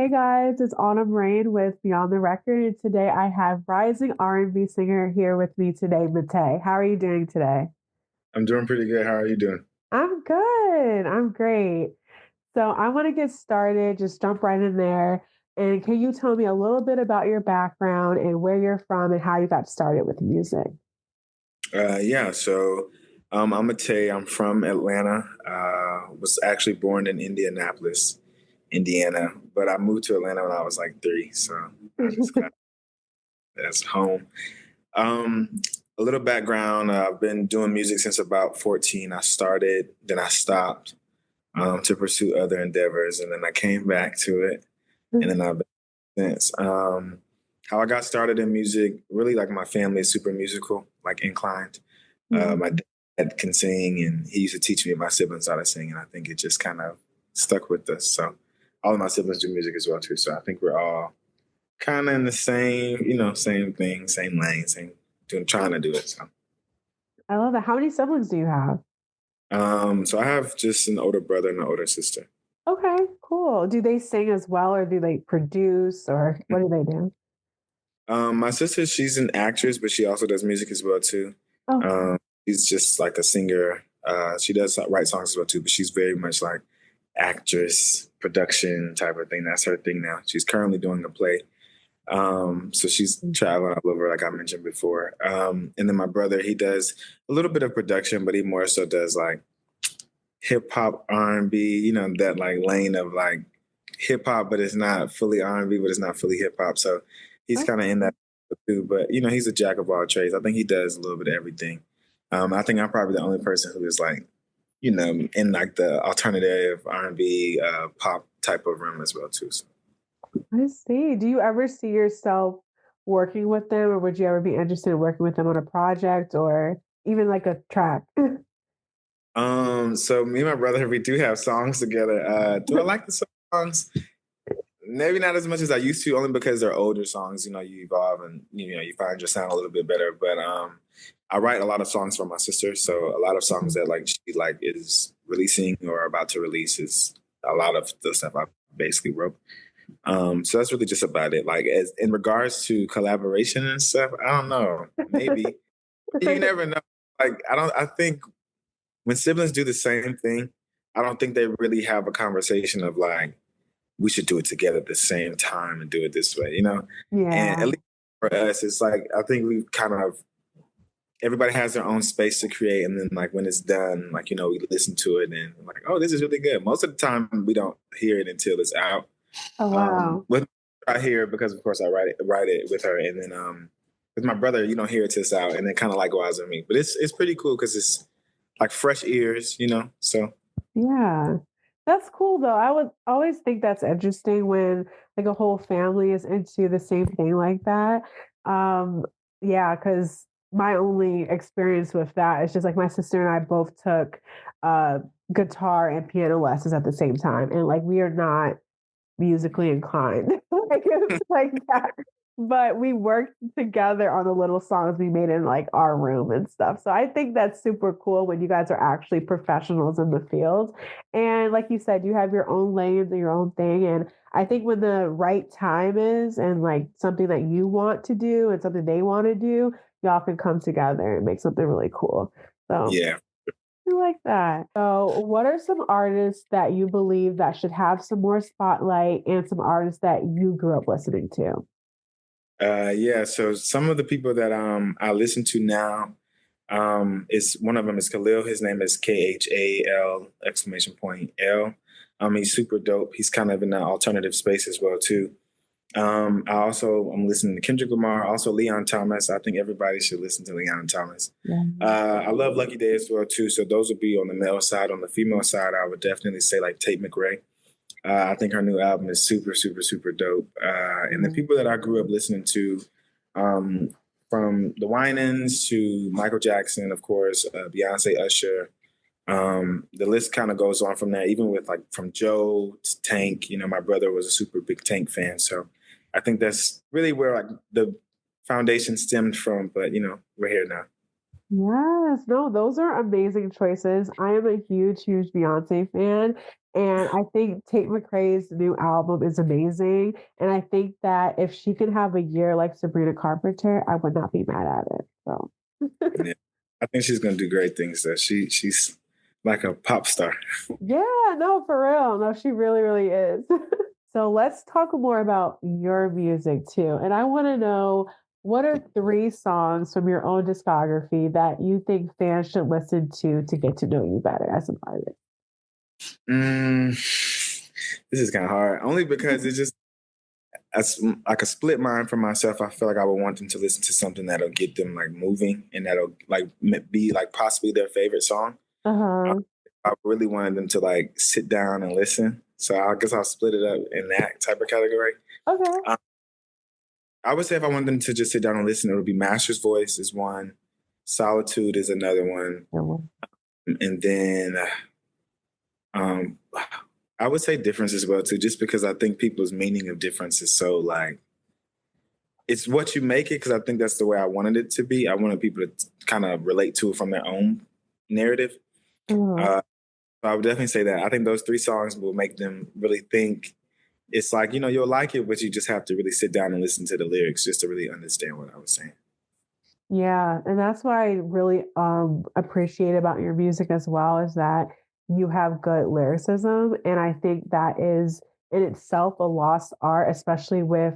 Hey guys, it's Autumn Rain with Beyond the Record, and today I have rising R&B singer here with me today, Matté. How are you doing today? I'm doing pretty good. How are you doing? I'm good. I'm great. So I want to get started, just jump right in there. And can you tell me a little bit about your background and where you're from and how you got started with music? I'm Matei. I'm from Atlanta. Was actually born in Indianapolis, Indiana, but I moved to Atlanta when I was like 3, so I just got that's home. Um, a little background: I've been doing music since about 14. I started, then I stopped to pursue other endeavors, and then I came back to it, and then I've been since. How I got started in music, really, like, my family is super musical, like inclined. Mhm. My dad can sing, and he used to teach me and my siblings how to sing, and I think it just kind of stuck with us. So all of my siblings do music as well too. So I think we're all kind of in the same, same thing, same lane, same doing, trying to do it. So, I love that. How many siblings do you have? so I have just an older brother and an older sister. Okay, cool. Do they sing as well, or do they produce, or what do they do? My sister, she's an actress, but she also does music as well too. Oh, Um, she's just like a singer. She does write songs as well too, but she's very much like actress, production type of thing. That's her thing now. She's currently doing a play. So she's traveling all over, like I mentioned before. And then my brother, he does a little bit of production, but he more so does like hip hop, R&B. That like lane of like hip hop, but it's not fully R&B, but it's not fully hip hop. So he's kind of in that too. But he's a jack of all trades. I think he does a little bit of everything. I think I'm probably the only person who is like, in like the alternative R&B, pop type of realm as well too. So. I see. Do you ever see yourself working with them, or would you ever be interested in working with them on a project or even like a track? So me and my brother, we do have songs together. Do I like the songs? Maybe not as much as I used to, only because they're older songs. You evolve and you find your sound a little bit better. But I write a lot of songs for my sister, so a lot of songs that like she like is releasing or about to release is a lot of the stuff I basically wrote. So that's really just about it. Like, as in regards to collaboration and stuff, I don't know. Maybe you never know. Like, I don't. I think when siblings do the same thing, I don't think they really have a conversation of like, we should do it together at the same time and do it this way. And at Yeah. least for us, it's like I think we kind of everybody has their own space to create, and then like when it's done, like we listen to it and like, oh, this is really good. Most of the time, we don't hear it until it's out. Oh, wow. With I hear it because of course I write it with her, and then with my brother, you don't hear it till it's out, and then kind of likewise with me. But it's pretty cool because it's like fresh ears. So Yeah. That's cool though. I would always think that's interesting when like a whole family is into the same thing like that. Um, yeah, because my only experience with that is just like my sister and I both took uh guitar and piano lessons at the same time. And like we are not musically inclined. Like it's like that. But we worked together on the little songs we made in like our room and stuff. So I think that's super cool when you guys are actually professionals in the field. And like you said, you have your own lanes and your own thing. And I think when the right time is and like something that you want to do and something they want to do, y'all can come together and make something really cool. So yeah. I like that. So, what are some artists that you believe that should have some more spotlight and some artists that you grew up listening to? Yeah, so some of the people that I listen to now is one of them is Khalil. His name is Khal exclamation point L. He's super dope. He's kind of in the alternative space as well too. I'm listening to Kendrick Lamar, also Leon Thomas. I think everybody should listen to Leon Thomas. Yeah. I love Lucky Day as well too. So those would be on the male side. On the female side, I would definitely say like Tate McRae. I think her new album is super, super, super dope. And the people that I grew up listening to, um, from the Winans to Michael Jackson, of course, Beyonce, Usher. The list kind of goes on from there, even with like from Joe to Tank. My brother was a super big Tank fan. So I think that's really where like the foundation stemmed from. But we're here now. Yes, no, those are amazing choices. I am a huge, huge Beyoncé fan, and I think Tate McRae's new album is amazing. And I think that if she could have a year like Sabrina Carpenter, I would not be mad at it. So, Yeah. I think she's gonna do great things though. She's like a pop star. yeah, no, for real. No, she really, really is. So let's talk more about your music too. And I want to know, what are three songs from your own discography that you think fans should listen to get to know you better as an artist? Mm, this is kind of hard, only because it's just as like a split mind for myself. I feel like I would want them to listen to something that'll get them like moving and that'll like be like possibly their favorite song. I, Uh-huh. I really wanted them to like sit down and listen. So I guess I'll split it up in that type of category. Okay. Um, I would say if I wanted them to just sit down and listen, it would be Master's Voice is one, Solitude is another one, Good one. and then um, I would say Difference as well too, just because I think people's meaning of difference is so like it's what you make it. Because I think that's the way I wanted it to be. I wanted people to kind of relate to it from their own narrative. Uh-huh. Uh, so I would definitely say that. I think those three songs will make them really think. It's like, you'll like it, but you just have to really sit down and listen to the lyrics just to really understand what I was saying. Yeah, and that's what I really appreciate about your music as well, is that you have good lyricism, and I think that is in itself a lost art, especially with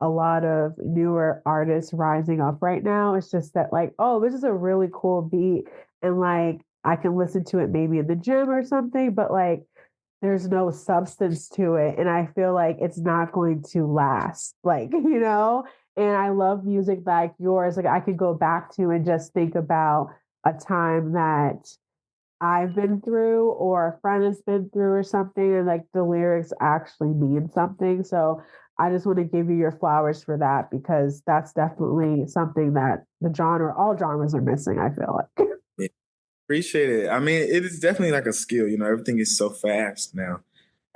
a lot of newer artists rising up right now. It's just that, like, oh, this is a really cool beat, and like I can listen to it maybe in the gym or something, but like there's no substance to it, and I feel like it's not going to last, like, and I love music like yours. Like, I could go back to and just think about a time that I've been through or a friend has been through or something, and like the lyrics actually mean something. So I just want to give you your flowers for that, because that's definitely something that all genres are missing, I feel like. Yeah, appreciate it. I mean, it is definitely like a skill. Everything is so fast now.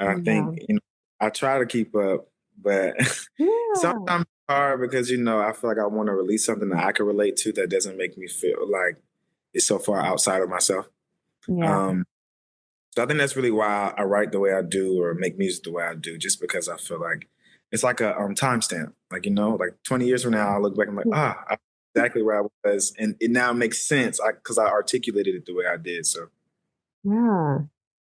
And I think, Yeah. I try to keep up, but Yeah. sometimes it's hard because, I feel like I want to release something that I can relate to that doesn't make me feel like it's so far outside of myself. Yeah. Um, so I think that's really why I write the way I do or make music the way I do, just because I feel like it's like a timestamp. Like, like 20 years from now, I look back and I'm like, I'm exactly where I was. And it now makes sense because I articulated it the way I did. So, Yeah.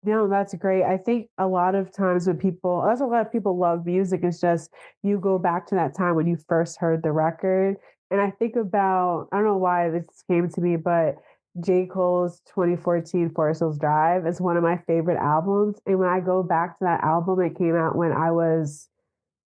No, that's great. I think a lot of times that's a lot of people love music, is just you go back to that time when you first heard the record. And I think about, I don't know why this came to me, but J. Cole's 2014 Forest Hills Drive is one of my favorite albums. And when I go back to that album, it came out when did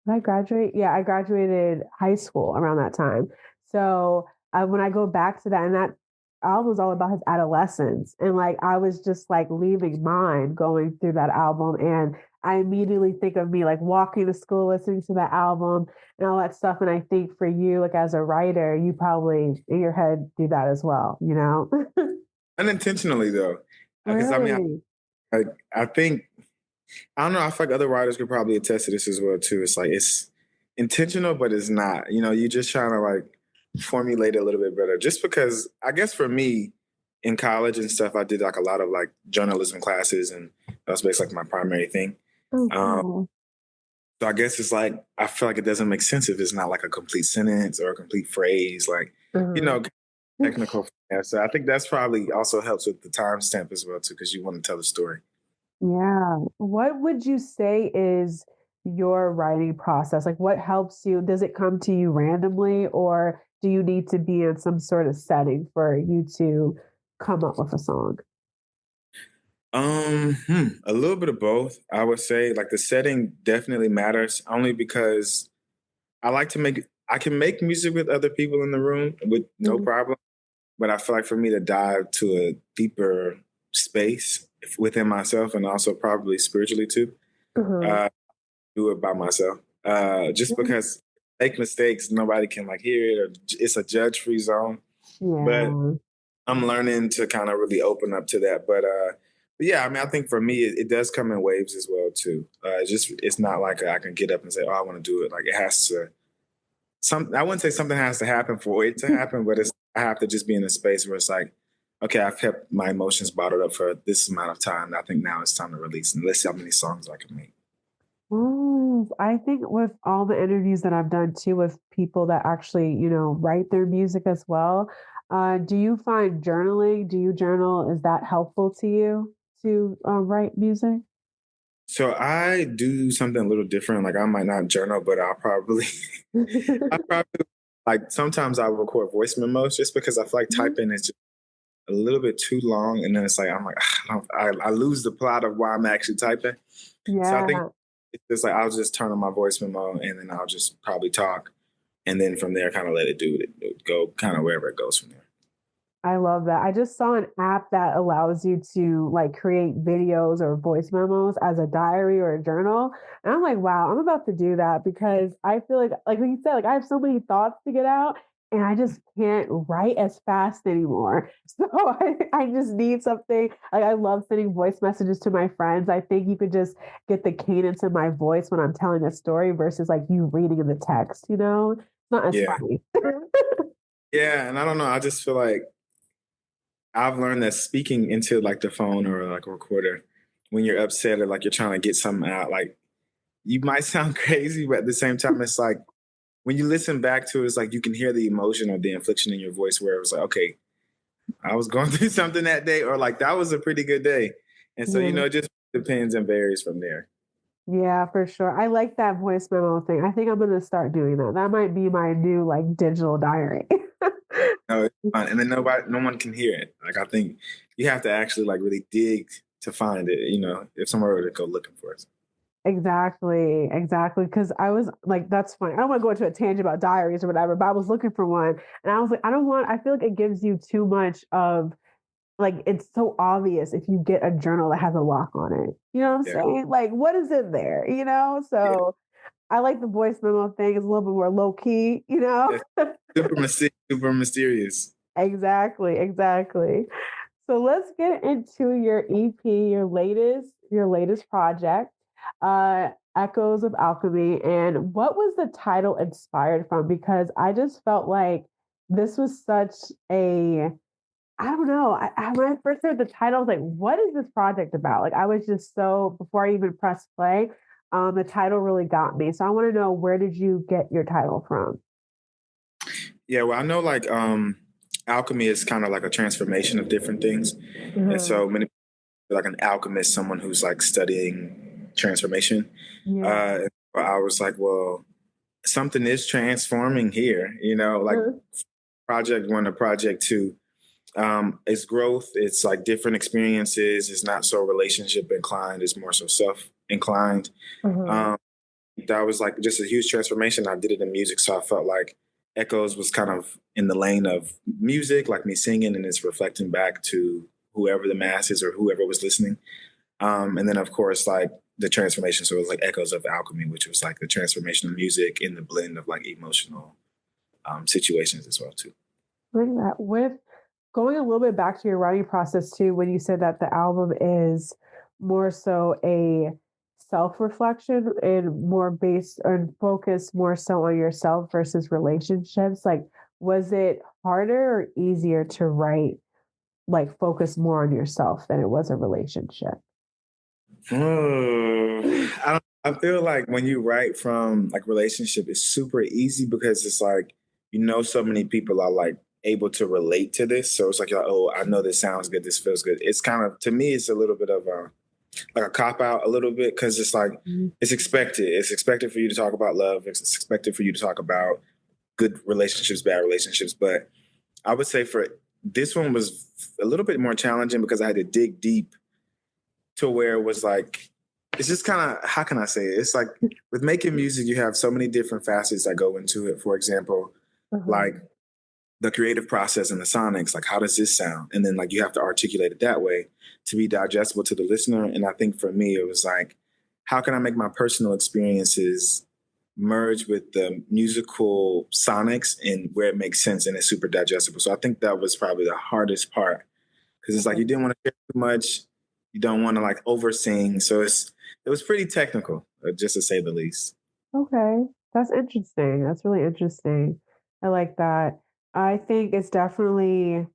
I graduate? Yeah, I graduated high school around that time. So when I go back to that, and that album is all about his adolescence, and like I was just like leaving mine going through that album, and I immediately think of me like walking to school listening to that album and all that stuff. And I think for you, like as a writer, you probably in your head do that as well, you know? unintentionally, though, because I mean, Really? I think, I don't know, I feel like other writers could probably attest to this as well, too. It's like it's intentional, but it's not. You're just trying to like formulate it a little bit better. Just because I guess for me in college and stuff, I did like a lot of like journalism classes, and that was basically like my primary thing. Oh, Um, cool. so I guess it's like I feel like it doesn't make sense if it's not like a complete sentence or a complete phrase, like you Uh-huh. know, technical. Yeah, so I think that's probably also helps with the timestamp as well too, because you want to tell the story. Yeah. What would you say is your writing process? Like, what helps you? Does it come to you randomly, or do you need to be in some sort of setting for you to come up with a song? A little bit of both. I would say like the setting definitely matters, only because I like to make. I can make music with other people in the room with no Mhm. problem, but I feel like for me to dive to a deeper space within myself and also probably spiritually too, Uh-huh. uh, do it by myself. Just Mhm. because make mistakes, nobody can like hear it, or it's a judge free zone. But Yeah. I'm learning to kind of really open up to that. But yeah, I mean, I think for me, it does come in waves as well too. It's not like I can get up and say, "Oh, I want to do it." Like it has to. I wouldn't say something has to happen for it to happen, but it's I have to just be in a space where it's like, okay, I've kept my emotions bottled up for this amount of time. I think now it's time to release, and let's see how many songs I can make. Ooh, I think with all the interviews that I've done too with people that actually, write their music as well, do you find journaling? Do you journal? Is that helpful to you to write music? So I do something a little different. Like I might not journal, but I'll probably, I probably like sometimes I record voice memos just because I feel like Mhm. typing is just a little bit too long, and then it's like I'm like I lose the plot of why I'm actually typing. So I think Yeah. it's just like I'll just turn on my voice memo, and then I'll just probably talk, and then from there, kind of let it do it, go kind of wherever it goes from there. I love that. I just saw an app that allows you to like create videos or voice memos as a diary or a journal. And I'm like, wow, I'm about to do that because I feel like you said, like I have so many thoughts to get out and I just can't write as fast anymore. So I just need something. Like I love sending voice messages to my friends. I think you could just get the cadence in my voice when I'm telling a story versus like you reading in the text, It's not as Yeah, funny. yeah, and I don't know. I just feel like I've learned that speaking into like the phone or like a recorder when you're upset or like you're trying to get something out, like you might sound crazy, but at the same time, it's like when you listen back to it, it's like you can hear the emotion or the inflection in your voice where it was like, okay, I was going through something that day, or like that was a pretty good day. And so, Yeah. it just depends and varies from there. Yeah, for sure. I like that voice memo thing. I think I'm gonna start doing that. That might be my new like digital diary. No, it's fun. And then no one can hear it. Like I think you have to actually like really dig to find it, if somewhere were to go looking for it. Exactly, exactly. Because I was like, that's funny. I don't want to go into a tangent about diaries or whatever, but I was looking for one, and I was like, I don't want. I feel like it gives you too much of like it's so obvious if you get a journal that has a lock on it. You know what I'm Yeah. saying? Like, what is in there? Yeah. So I like the voice memo thing. It's a little bit more low key. It's super mysterious. Exactly, exactly. So let's get into your EP, your latest project, Echoes of Alchemy. And what was the title inspired from? Because I just felt like this was such a I don't know. When I first heard the title, I was like, what is this project about? Like I was just so before I even pressed play, the title really got me. So I want to know, where did you get your title from? Yeah, well, I know like alchemy is kind of like a transformation of different things. And Mhm. so many people like an alchemist, someone who's like studying transformation. Yeah. I was like, well, something is transforming here, like Mhm. project one to project two. It's growth, it's like different experiences, it's not so relationship inclined, it's more so self inclined. Mhm. Um, that was like just a huge transformation. I did it in music, so I felt like Echoes was kind of in the lane of music, like me singing, and it's reflecting back to whoever the masses or whoever was listening. And then, of course, like the transformation. So it was like Echoes of Alchemy, which was like the transformation of music in the blend of like emotional situations as well too. Bring that with going a little bit back to your writing process too, when you said that the album is more so a self-reflection and more based and focused more so on yourself versus relationships, like was it harder or easier to write like focus more on yourself than it was a relationship? Oh, I feel like when you write from like relationship, it's super easy because it's like so many people are like able to relate to this. So it's like, oh, I know this sounds good, this feels good. It's kind of to me, it's a little bit of a like a cop out a little bit because it's like Mhm. it's expected. It's expected for you to talk about love. It's expected for you to talk about good relationships, bad relationships. But I would say for this one was a little bit more challenging because I had to dig deep to where it was like it's just kind of how can I say it? It's like with making music, you have so many different facets that go into it. For example, Uh-huh. like the creative process and the sonics, like how does this sound? And then like you have to articulate it that way to be digestible to the listener. And I think for me, it was like, how can I make my personal experiences merge with the musical sonics and where it makes sense and it's super digestible. So I think that was probably the hardest part because it's like you didn't want to share too much, you don't want to like over sing, so it was pretty technical, just to say the least. Okay. That's interesting. That's really interesting. I like that. I think it's definitely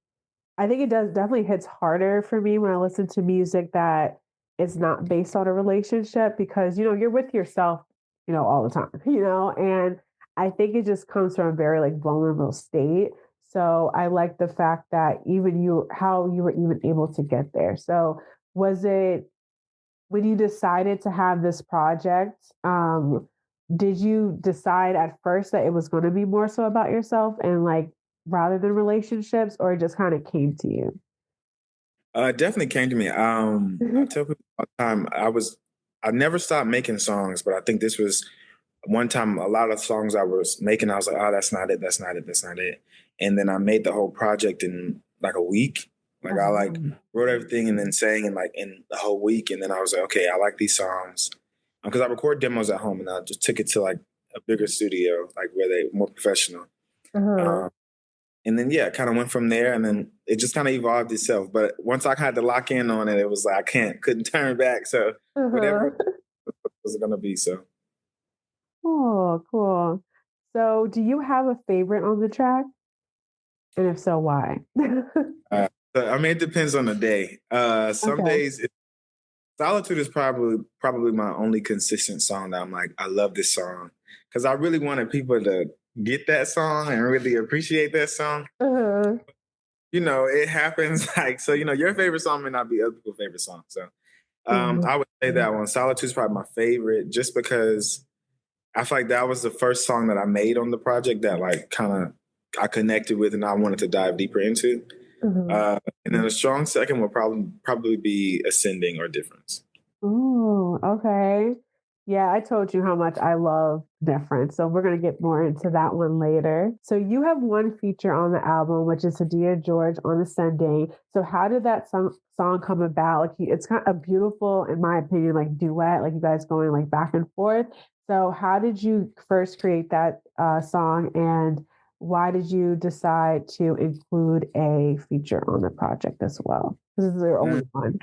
I think it does definitely hits harder for me when I listen to music that is not based on a relationship because, you're with yourself, all the time, and I think it just comes from a very like vulnerable state. So I like the fact that even how you were even able to get there. So was it when you decided to have this project, did you decide at first that it was going to be more so about yourself and like rather than relationships, or it just kind of came to you? It definitely came to me. I tell people all the time I never stopped making songs, but I think this was one time a lot of songs I was making, I was like, oh, that's not it, that's not it, that's not it. And then I made the whole project in like a week. Like I like wrote everything and then sang in like in the whole week. And then I was like, okay, I like these songs. Because I record demos at home and I just took it to like a bigger studio, like where they more professional. Uh-huh. Um, and then yeah, it kind of went from there, and then it just kind of evolved itself. But once I had to lock in on it, it was like couldn't turn back. So whatever Uh-huh. it was going to be. So Oh, cool. So, do you have a favorite on the track? And if so, why? uh, I mean, it depends on the day. Some Okay. days, Solitude is probably my only consistent song that I'm like, I love this song because I really wanted people to get that song and really appreciate that song. Uh-huh. It happens like so. Your favorite song may not be other people's favorite song. So Mhm. I would say that one. Solitude is probably my favorite, just because I feel like that was the first song that I made on the project that like kind of I connected with and I wanted to dive deeper into. Mhm. And then a strong second will probably be Ascending or Difference. Ooh, okay. Yeah, I told you how much I love Different. So we're gonna get more into that one later. So you have one feature on the album, which is Sadia George on Ascending. So how did that song come about? Like it's kind of a beautiful, in my opinion, like duet, like you guys going like back and forth. So how did you first create that song, and why did you decide to include a feature on the project as well? This is your Mm. only one.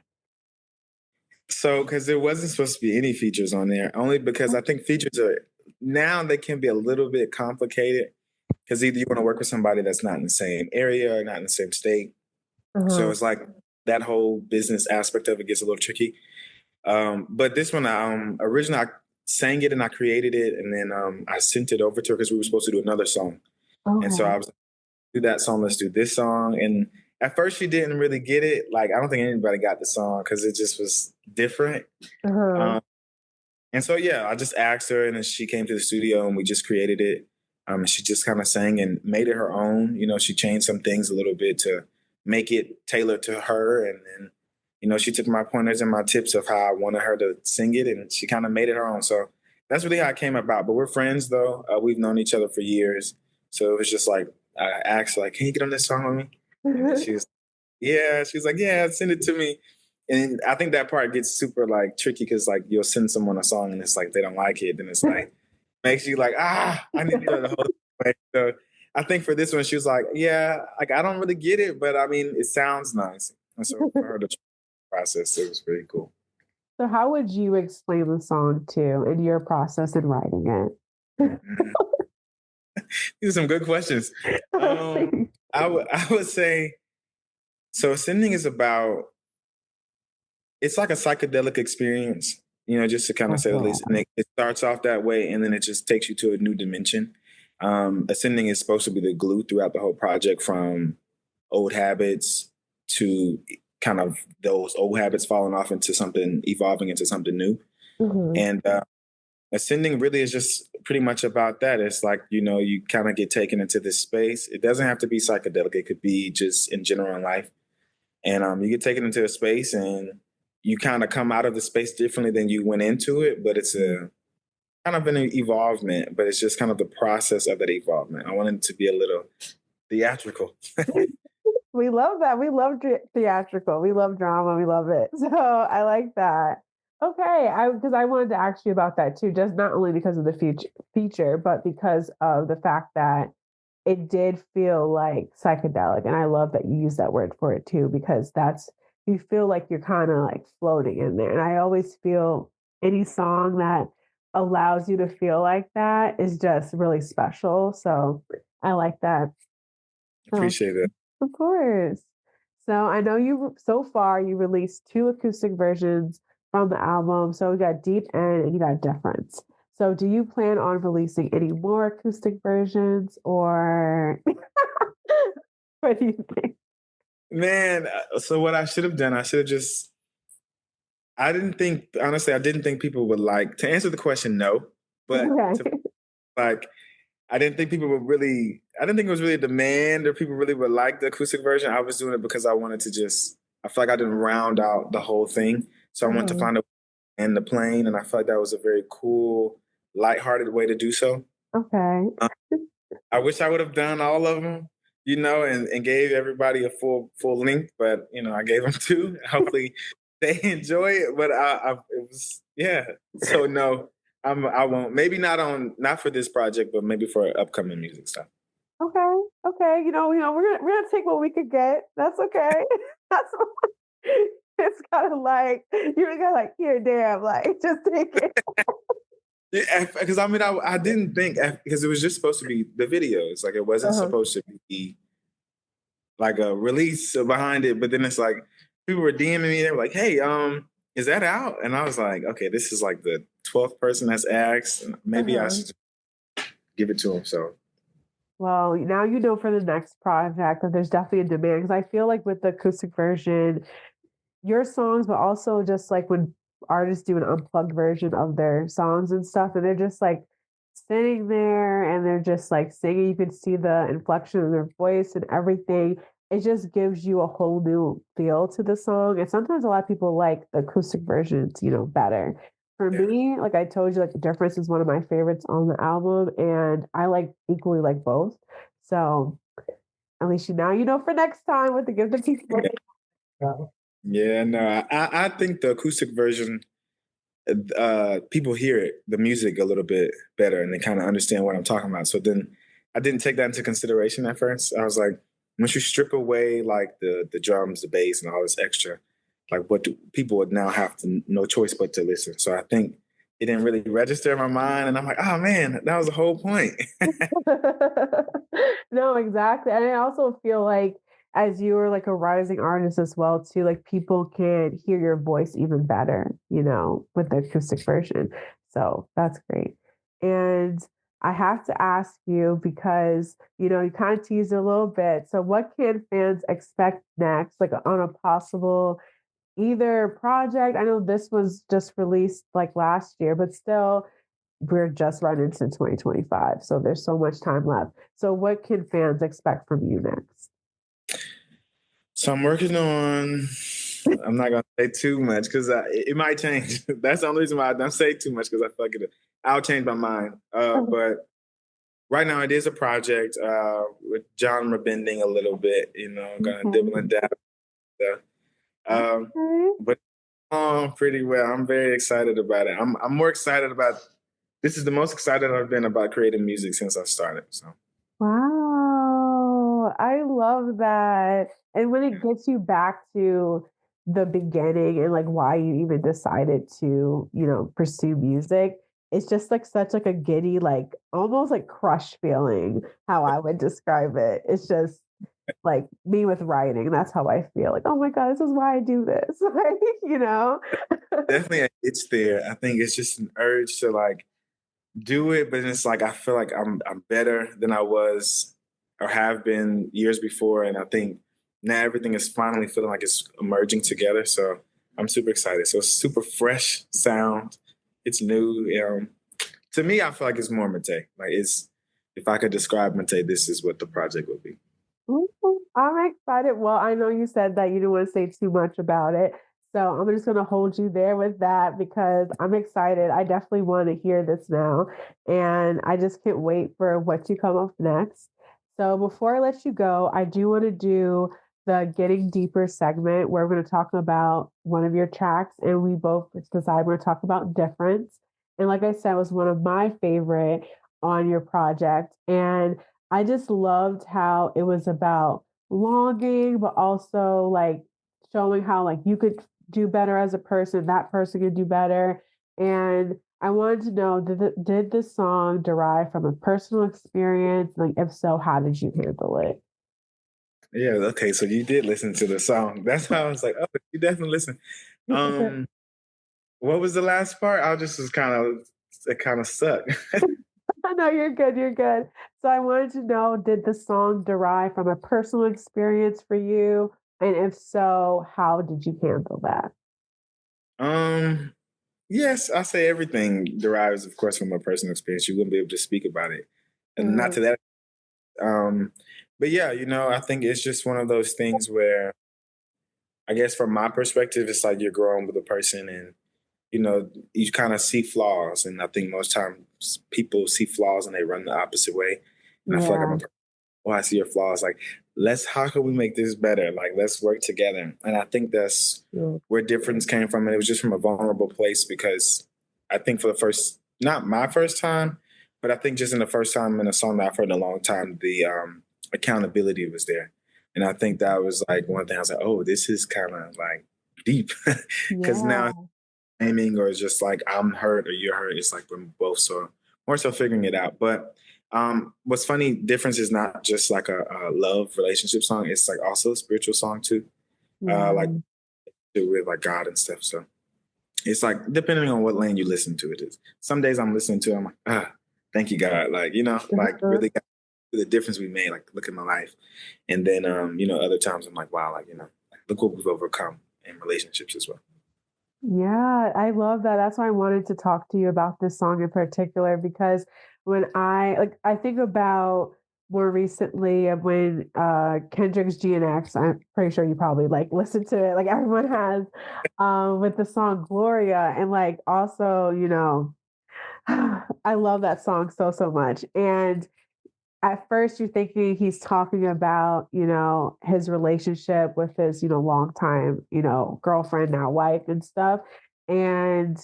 So, because there wasn't supposed to be any features on there, only because I think features are now they can be a little bit complicated because either you want to work with somebody that's not in the same area or not in the same state. So Uh-huh. it's like that whole business aspect of it gets a little tricky. But this one, originally I sang it and I created it, and then I sent it over to her because we were supposed to do another song. And so I Okay. was like, do that song, let's do this song. And at first she didn't really get it. Like I don't think anybody got the song because it just was different. Uh-huh. Um, and so yeah, I just asked her, and then she came to the studio, and we just created it. And she just kind of sang and made it her own. She changed some things a little bit to make it tailored to her, and then she took my pointers and my tips of how I wanted her to sing it, and she kind of made it her own. So that's really how it came about. But we're friends though. We've known each other for years, so it was just like I asked her, like, "Can you get on this song with me?" And then she was like, "Yeah, send it to me." And I think that part gets super like tricky because like you'll send someone a song and it's like they don't like it, then it's like makes you like I need to go the whole way. So I think for this one she was like, yeah, like I don't really get it, but I mean it sounds nice. And so for her to process it was pretty cool. So how would you explain the song too in your process in writing it? Mhm. These are some good questions. Um, I would say so. Ascending is about it's like a psychedelic experience, just to kind of Oh, say the least. And wow. it starts off that way, and then it just takes you to a new dimension. Ascending is supposed to be the glue throughout the whole project, from old habits to kind of those old habits falling off into something, evolving into something new. Mhm. And ascending really is just pretty much about that. It's like, you kind of get taken into this space. It doesn't have to be psychedelic, it could be just in general in life. And you get taken into a space and you kind of come out of the space differently than you went into it, but it's a kind of an evolvement, but it's just kind of the process of that evolvement. I wanted it to be a little theatrical. We love that. We love theatrical. We love drama. We love it. So I like that. Okay, I because I wanted to ask you about that too, just not only because of the feature, but because of the fact that it did feel like psychedelic, and I love that you use that word for it too, because that's you feel like you're kind of like floating in there. And I always feel any song that allows you to feel like that is just really special. So I like that. Oh, Appreciate it. of course. So I know so far you released two acoustic versions from the album. So you got Deep End and you got Difference. So do you plan on releasing any more acoustic versions or what do you think? Man, so what I should have done, I should have just I didn't think honestly, I didn't think people would like to answer the question, no. But to Okay. like I didn't think people would really I didn't think it was really a demand or people really would like the acoustic version. I was doing it because I wanted to just I feel like I didn't round out the whole thing. So I wanted to Uh-huh. find a and the plane and I felt like that was a very cool, lighthearted way to do so. Okay. I wish I would have done all of them, and gave everybody a full length, but I gave them two. Hopefully, they enjoy it. But it was yeah. So no, I won't. Maybe not for this project, but maybe for upcoming music stuff. Okay. Okay. We're gonna take what we could get. That's okay. That's it's kind of like you're kind of like here, damn, like just take it. Yeah, because I mean, I didn't think because it was just supposed to be the videos, like it wasn't Uh-huh. supposed to be like a release behind it. But then it's like people were DMing me. They were like, "Hey, is that out?" And I was like, "Okay, this is like the 12th person that's asked. Maybe I Uh-huh. should give it to them." So Well, now you know for the next project that there's definitely a demand because I feel like with the acoustic version, your songs, but also just like when artists do an unplugged version of their songs and stuff, and they're just like sitting there and they're just like singing. You can see the inflection in their voice and everything. It just gives you a whole new feel to the song. And sometimes a lot of people like the acoustic versions, better. For yeah, me, like I told you, like the difference is one of my favorites on the album, and I like equally like both. So at least now you know for next time what to give the people. yeah, yeah. No, I think the acoustic version, people hear the music a little bit better, and they kind of understand what I'm talking about. So then I didn't take that into consideration at first. I was like, once you strip away like the drums, the bass, and all this extra, like what do people would now have to no choice but to listen. So I think it didn't really register in my mind, and I'm like, oh man, that was the whole point. No, exactly. And I also feel like as you are like a rising artist as well too, like people can hear your voice even better, with the acoustic version. So that's great. And I have to ask you because, you kind of teased a little bit. So what can fans expect next, like on a possible either project? I know this was just released like last year, but still we're just running into 2025. So there's so much time left. So what can fans expect from you next? So I'm working on. I'm not gonna say too much because it might change. That's the only reason why I don't say too much because I feel like I'll change my mind. But right now it is a project with genre bending a little bit. I'm gonna Okay. dibble and dab. Stuff. Okay. But pretty well. I'm very excited about it. I'm more excited about. This is the most excited I've been about creating music since I started. So Wow. I love that. And when it yeah, gets you back to the beginning and like why you even decided to, pursue music, it's just like such like a giddy, like almost like crush feeling, how I would describe it. It's just like me with writing. That's how I feel. Like, oh my God, this is why I do this. Like, you know? definitely it's there. I think it's just an urge to like do it, but it's like I feel like I'm better than I was or have been years before, and I think now everything is finally feeling like it's emerging together. So I'm super excited. So it's super fresh sound. It's new. To me, I feel like it's more Matté. Like it's if I could describe Matté, this is what the project would be. Mhm. I'm excited. Well, I know you said that you didn't want to say too much about it. So I'm just going to hold you there with that because I'm excited. I definitely want to hear this now. And I just can't wait for what you come up next. So before I let you go, I do want to do the Getting Deeper segment where we're going to talk about one of your tracks and we both decide we're going to talk about difference. And like I said, it was one of my favorite on your project. And I just loved how it was about longing, but also like showing how like you could do better as a person, that person could do better. And I wanted to know, did this song derive from a personal experience? Like, if so, how did you handle it? Yeah, okay, so you did listen to the song. That's how I was like, "Oh, you definitely listen." Um, what was the last part? I just was kinda it kinda sucked. No, you're good, you're good. So I wanted to know, did the song derive from a personal experience for you? And if so, how did you handle that? Um, yes, I say everything derives, of course, from a personal experience. You wouldn't be able to speak about it, and not Mhm. to that. Um, but yeah, I think it's just one of those things where I guess from my perspective, it's like you're growing with a person, and you kind of see flaws, and I think most times people see flaws and they run the opposite way. And I feel like I'm a Yeah. person, oh, I see your flaws. Like, how can we make this better? Like, let's work together. And I think that's Yeah. where difference came from. And it was just from a vulnerable place because I think for the first, not my first time, but I think just in the first time in a song that I've heard in a long time, the accountability was there. And I think that was like one thing I was like, oh, this is kind of like deep. Because now Yeah. aiming or just like I'm hurt or you're hurt. It's like we're both so more so figuring it out. But what's funny, difference is not just like a love relationship song. It's like also a spiritual song too. Like Yeah. with like God and stuff. So it's like depending on what lane you listen to it is. Some days I'm listening to it, I'm like, thank you, God. Like, like Uh-huh. really the difference we made, like look at my life. And then other times I'm like, wow, like, look what we've overcome in relationships as well. Yeah, I love that. That's why I wanted to talk to you about this song in particular because when I think about more recently of when Kendrick's GNX, I'm pretty sure you probably like listened to it, like everyone has, with the song Gloria. And like also, I love that song so, so much. And at first you're thinking he's talking about, his relationship with his, longtime, girlfriend, now wife and stuff. And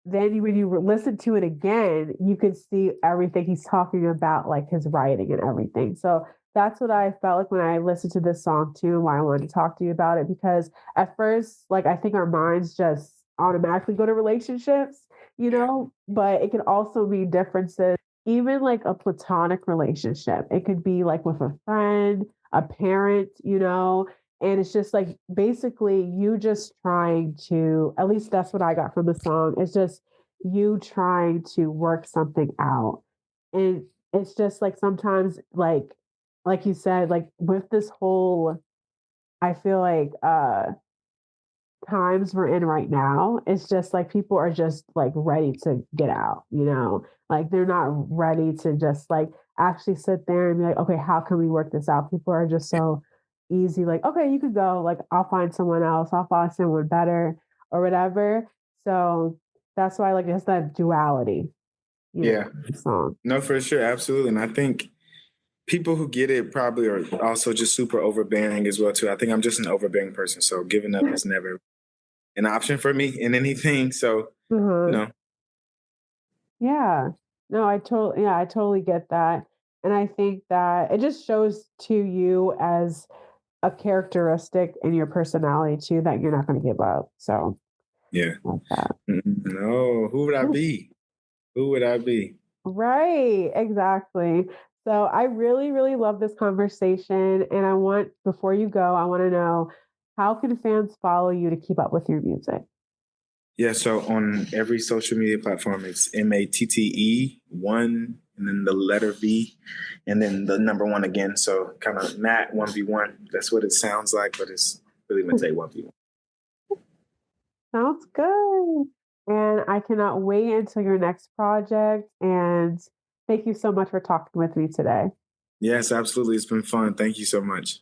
then when you listen to it again, you can see everything he's talking about, like his writing and everything. So that's what I felt like when I listened to this song too, and why I wanted to talk to you about it. Because at first, like I think our minds just automatically go to relationships, Yeah. but it can also be differences, even like a platonic relationship. It could be like with a friend, a parent, and it's just like basically you just trying to, at least that's what I got from the song. It's just you trying to work something out. And it's just like sometimes like you said, like with this whole, I feel like times we're in right now, it's just like people are just like ready to get out, Like they're not ready to just like actually sit there and be like, okay, how can we work this out? People are just so easy, like, okay, you could go, like, I'll find someone else, I'll find someone better or whatever. So that's why like it's that duality, Yeah. song. No, for sure. Absolutely. And I think people who get it probably are also just super overbearing as well too. I think I'm just an overbearing person, so giving up is never an option for me in anything. So, you Uh-huh. know, Yeah. No, I totally get that. And I think that it just shows to you as a characteristic in your personality too that you're not going to give up. So, yeah. like that. No, who would I be? Who would I be? Right, exactly. So, I really, really love this conversation. And before you go, I want to know, how can fans follow you to keep up with your music? Yeah, so on every social media platform, it's Matte1, and then the letter V, and then the number one again. So kind of Matt 1v1. That's what it sounds like, but it's really Matte 1v1. Sounds good. And I cannot wait until your next project. And thank you so much for talking with me today. Yes, absolutely. It's been fun. Thank you so much.